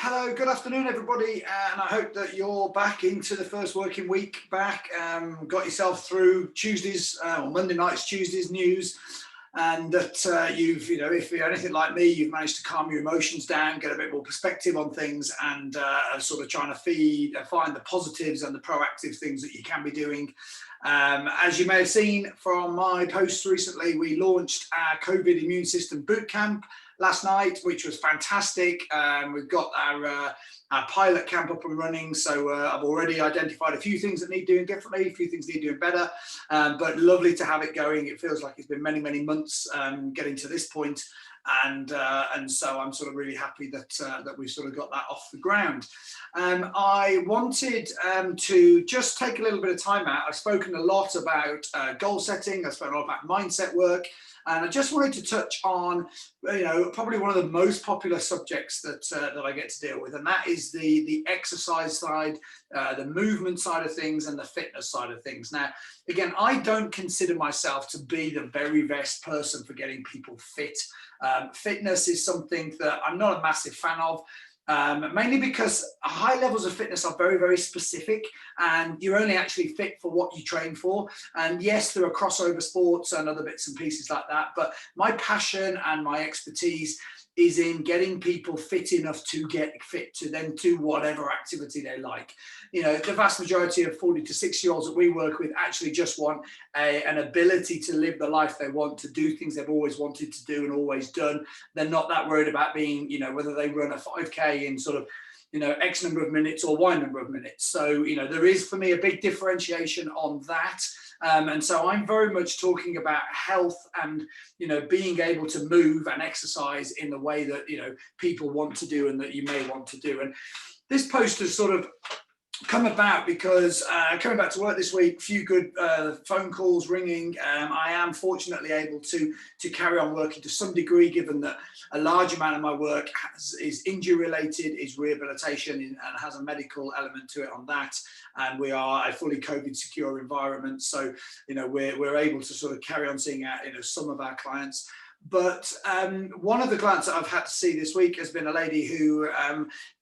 Hello, good afternoon, everybody, and I hope that you're back into the first working week back. Got yourself through Tuesdays or Monday nights, Tuesdays news, and that if you're anything like me, you've managed to calm your emotions down, get a bit more perspective on things, and sort of trying to find the positives and the proactive things that you can be doing. As you may have seen from my posts recently, we launched our COVID immune system bootcamp last night, which was fantastic. We've got our pilot camp up and running, so I've already identified a few things that need doing differently, a few things need doing better, but lovely to have it going. It feels like it's been many, many months getting to this point, and so I'm sort of really happy that we've sort of got that off the ground. I wanted to just take a little bit of time out. I've spoken a lot about goal setting, I've spoken a lot about mindset work, and I just wanted to touch on, probably one of the most popular subjects that I get to deal with, and that is the exercise side, the movement side of things, and the fitness side of things. Now, again, I don't consider myself to be the very best person for getting people fit. Fitness is something that I'm not a massive fan of. Mainly because high levels of fitness are very, very specific, and you're only actually fit for what you train for. And yes, there are crossover sports and other bits and pieces like that, but my passion and my expertise is in getting people fit enough to get fit to then do whatever activity they like. The vast majority of 40 to 60-year-olds that we work with actually just want an ability to live the life they want, to do things they've always wanted to do and always done. They're not that worried about being, whether they run a 5K in sort of, X number of minutes or Y number of minutes. So, there is for me a big differentiation on that. And so I'm very much talking about health and, being able to move and exercise in the way that, people want to do and that you may want to do. And this post has sort of come about because coming back to work this week, a few good phone calls ringing. I am fortunately able to carry on working to some degree, given that a large amount of my work is injury related, is rehabilitation, and has a medical element to it on that. And we are a fully COVID secure environment, so we're able to sort of carry on seeing out some of our clients. But one of the clients that I've had to see this week has been a lady who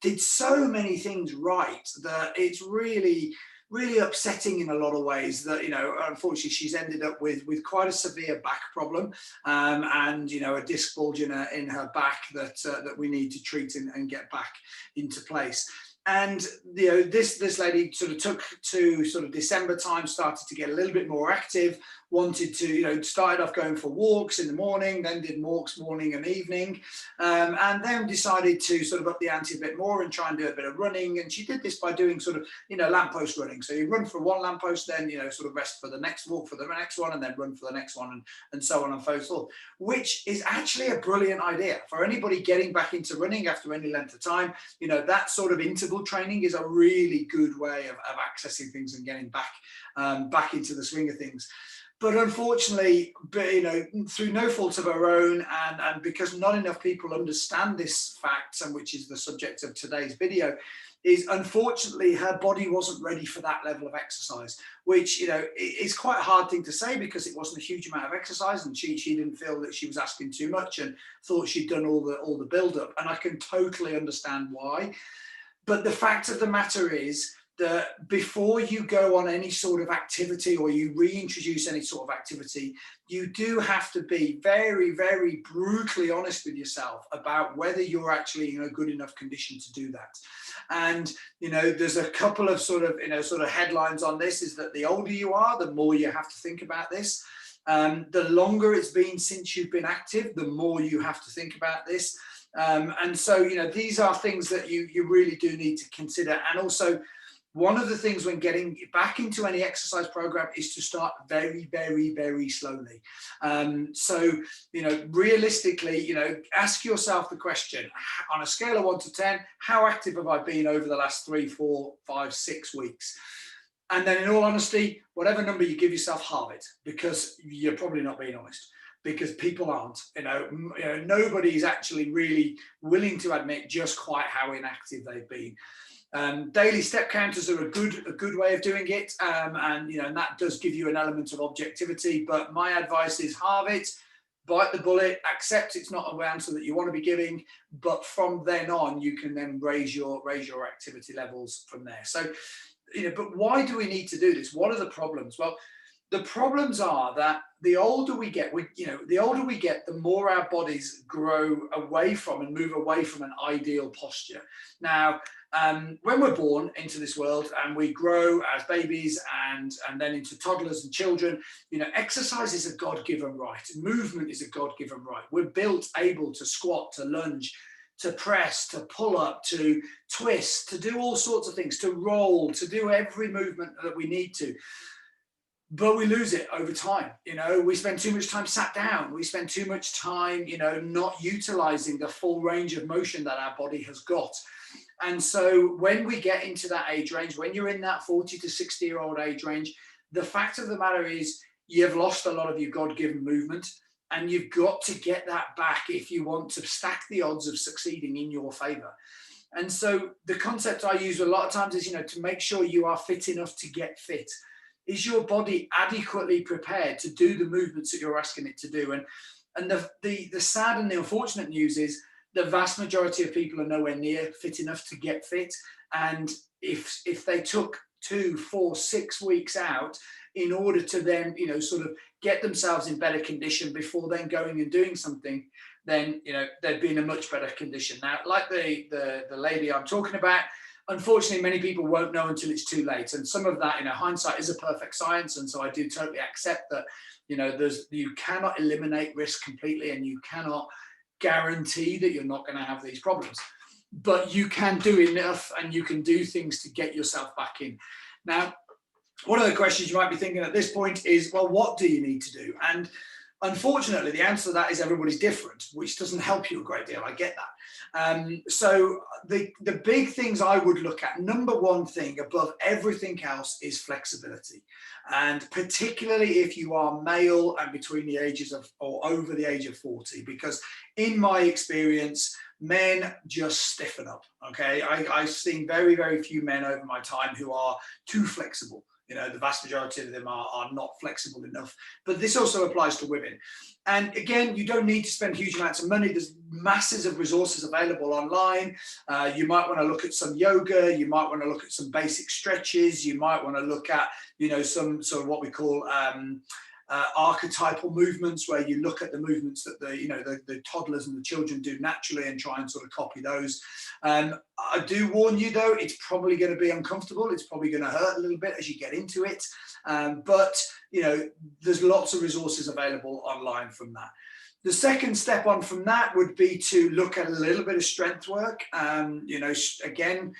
did so many things right that it's really, really upsetting in a lot of ways that, unfortunately she's ended up with quite a severe back problem, and, a disc bulge in her back that we need to treat and get back into place. And this lady sort of took to sort of December time, started to get a little bit more active, wanted to, started off going for walks in the morning, then did walks morning and evening, and then decided to sort of up the ante a bit more and try and do a bit of running. And she did this by doing sort of, lamppost running. So you run for one lamppost, then, sort of rest for the next walk for the next one, and then run for the next one, and so on and so forth, which is actually a brilliant idea for anybody getting back into running after any length of time. That sort of interval training is a really good way of accessing things and getting back into the swing of things. But unfortunately, through no fault of her own, and because not enough people understand this fact, and which is the subject of today's video, is unfortunately her body wasn't ready for that level of exercise, which is quite a hard thing to say because it wasn't a huge amount of exercise, and she didn't feel that she was asking too much and thought she'd done all the build up, and I can totally understand why. But the fact of the matter is that before you go on any sort of activity or you reintroduce any sort of activity, you do have to be very, very brutally honest with yourself about whether you're actually in a good enough condition to do that. And, there's a couple of sort of headlines on this, is that the older you are, the more you have to think about this. The longer it's been since you've been active, the more you have to think about this. And so, these are things that you really do need to consider. And also, one of the things when getting back into any exercise program is to start very, very, very slowly. So, realistically, ask yourself the question, on a scale of 1 to 10, how active have I been over the last 3, 4, 5, 6 weeks? And then in all honesty, whatever number you give yourself, halve it, because you're probably not being honest. Because people aren't, nobody's actually really willing to admit just quite how inactive they've been. Daily step counters are a good way of doing it, and that does give you an element of objectivity. But my advice is halve it, bite the bullet, accept it's not an answer that you want to be giving, but from then on, you can then raise your activity levels from there. So, but why do we need to do this? What are the problems? Well, the problems are that the older we get, the more our bodies grow away from and move away from an ideal posture. Now, when we're born into this world and we grow as babies and then into toddlers and children, exercise is a God-given right. Movement is a God-given right. We're built able to squat, to lunge, to press, to pull up, to twist, to do all sorts of things, to roll, to do every movement that we need to. But we lose it over time. We spend too much time sat down. We spend too much time, not utilizing the full range of motion that our body has got. And so when we get into that age range, when you're in that 40 to 60-year-old age range, the fact of the matter is you've lost a lot of your God-given movement, and you've got to get that back if you want to stack the odds of succeeding in your favor. And so the concept I use a lot of times is, to make sure you are fit enough to get fit. Is your body adequately prepared to do the movements that you're asking it to do? And the sad and the unfortunate news is the vast majority of people are nowhere near fit enough to get fit. And if they took 2, 4, 6 weeks out in order to then, sort of get themselves in better condition before then going and doing something, then, they'd be in a much better condition. Now, like the lady I'm talking about, unfortunately, many people won't know until it's too late. And some of that, hindsight is a perfect science. And so I do totally accept that, you cannot eliminate risk completely, and you cannot guarantee that you're not going to have these problems. But you can do enough, and you can do things to get yourself back in. Now, one of the questions you might be thinking at this point is, well, what do you need to do? And unfortunately, the answer to that is everybody's different, which doesn't help you a great deal. I get that. So the big things I would look at, number one thing above everything else, is flexibility. And particularly if you are male and between the ages of, or over the age of 40, because in my experience, men just stiffen up. Okay. I've seen very, very few men over my time who are too flexible. The vast majority of them are not flexible enough, but this also applies to women. And again, you don't need to spend huge amounts of money. There's masses of resources available online. You might want to look at some yoga. You might want to look at some basic stretches. You might want to look at, some sort of what we call archetypal movements, where you look at the movements that the toddlers and the children do naturally and try and sort of copy those. I do warn you though, it's probably going to be uncomfortable. It's probably going to hurt a little bit as you get into it. But there's lots of resources available online from that. The second step on from that would be to look at a little bit of strength work. Again,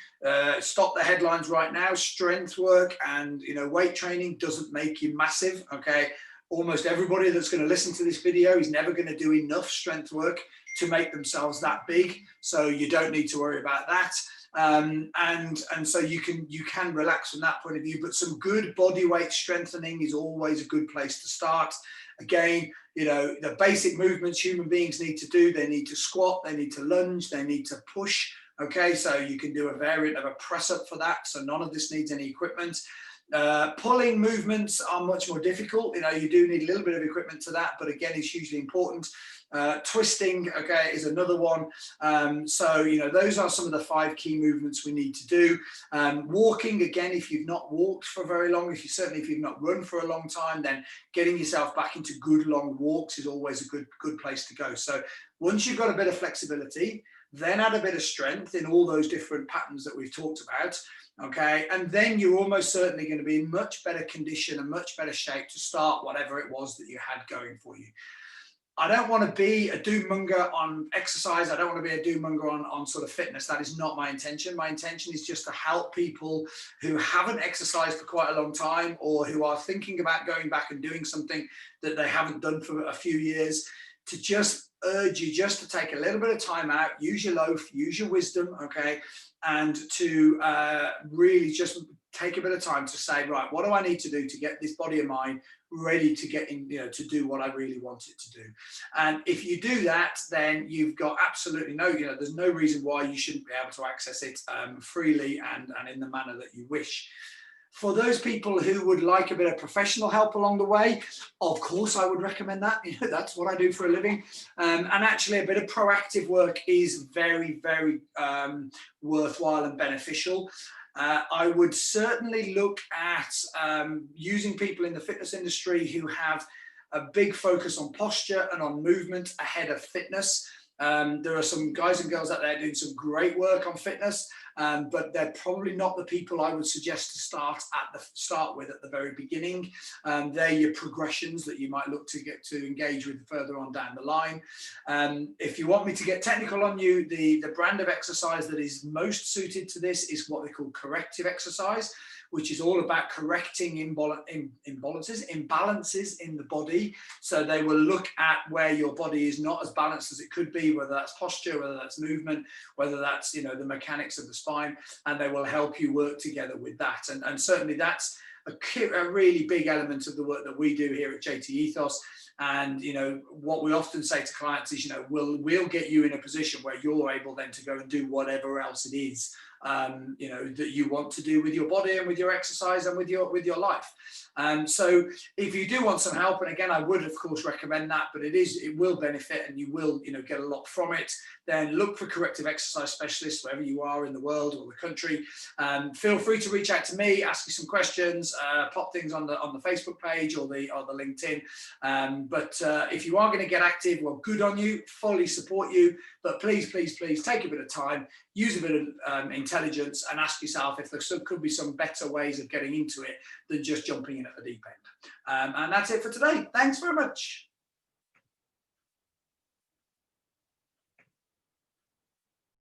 stop the headlines right now. Strength work and weight training doesn't make you massive. Okay. Almost everybody that's going to listen to this video is never going to do enough strength work to make themselves that big. So you don't need to worry about that. And so you can relax from that point of view, but some good body weight strengthening is always a good place to start. Again, the basic movements human beings need to do, they need to squat, they need to lunge, they need to push. Okay, so you can do a variant of a press up for that. So none of this needs any equipment. Pulling movements are much more difficult. You do need a little bit of equipment to that, but again, it's hugely important. Twisting, okay, is another one. So, those are some of the 5 key movements we need to do. Walking, again, if you've not walked for very long, if you've not run for a long time, then getting yourself back into good long walks is always a good place to go. So once you've got a bit of flexibility, then add a bit of strength in all those different patterns that we've talked about. Okay, and then you're almost certainly going to be in much better condition and much better shape to start whatever it was that you had going for you. I don't want to be a doom-monger on exercise. I don't want to be a doom-monger on sort of fitness. That is not my intention. My intention is just to help people who haven't exercised for quite a long time, or who are thinking about going back and doing something that they haven't done for a few years, to just urge you just to take a little bit of time out, use your loaf, use your wisdom, okay, and to really just take a bit of time to say, right, what do I need to do to get this body of mine ready to get in, to do what I really want it to do? And if you do that, then you've got absolutely there's no reason why you shouldn't be able to access it freely and in the manner that you wish. For those people who would like a bit of professional help along the way, of course, I would recommend that. You know, that's what I do for a living. And actually, a bit of proactive work is very, very worthwhile and beneficial. I would certainly look at using people in the fitness industry who have a big focus on posture and on movement ahead of fitness. There are some guys and girls out there doing some great work on fitness, but they're probably not the people I would suggest to start with at the very beginning. They're your progressions that you might look to get to engage with further on down the line. If you want me to get technical on you, the brand of exercise that is most suited to this is what they call corrective exercise, which is all about correcting imbalances in the body. So they will look at where your body is not as balanced as it could be, whether that's posture, whether that's movement, whether that's, you know, the mechanics of the spine, and they will help you work together with that. And certainly that's a really big element of the work that we do here at JT Ethos. And, you know, what we often say to clients is, you know, we'll get you in a position where you're able then to go and do whatever else it is, you know, that you want to do with your body and with your exercise and with your life. So if you do want some help, and again, I would of course recommend that, but it will benefit and you will, you know, get a lot from it, then look for corrective exercise specialists wherever you are in the world or the country. Feel free to reach out to me, ask me some questions, pop things on the Facebook page or the LinkedIn. But if you are going to get active, well, good on you, fully support you, but please take a bit of time, use a bit of intelligence, and ask yourself if there could be some better ways of getting into it than just jumping in at the deep end. And that's it for today. Thanks very much.